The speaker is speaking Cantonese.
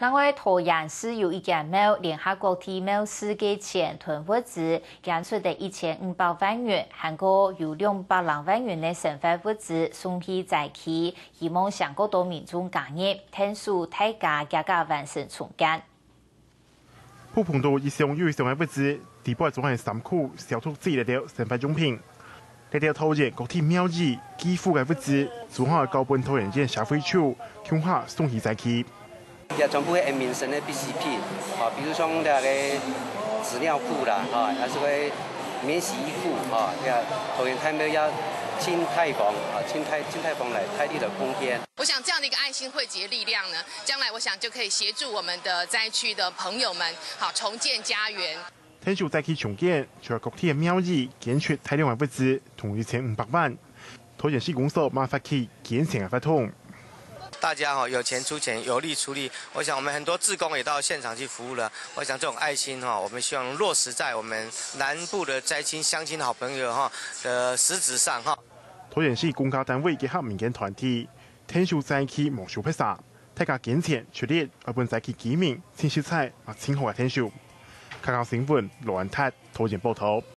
另外，桃园市有一间庙，联合国体庙世界前囤物资，捐出的1500万元，韩国有200万元的生活物资送去灾区，希望向各岛民众加入，天数大家加加完成重建。普碰到以上有上嘅物资，地部总系3区小兔自嚟到生活用品。呢條桃園各體廟宇幾乎嘅物資，做好交本桃園縣社會處，向下送去災區。也全部係民生的必需品，啊，比如說那個紙尿褲啦，啊，還是個免洗衣褲，啊，這個桃園太廟要新泰房，啊，新泰房來泰地的空間。我想這樣的一個愛心匯集的力量呢，將來我想就可以協助我們的災區的朋友們，好重建家園。天數災區重建，除了各體嘅廟宇捐出大量嘅物資，同1500萬，桃園市公所馬發起捐錢嘅活動。大家有錢出錢，有力出力。我想我們很多志工也到現場去服務了。我想這種愛心我們希望落實在我們南部的災親鄉親好朋友的實質上。桃園市公家單位結合民間團體，天數災區無償派撒，大家捐錢出力，為本災區居民清洗菜啊清好嘅天數。香港新聞羅安泰桃園報道。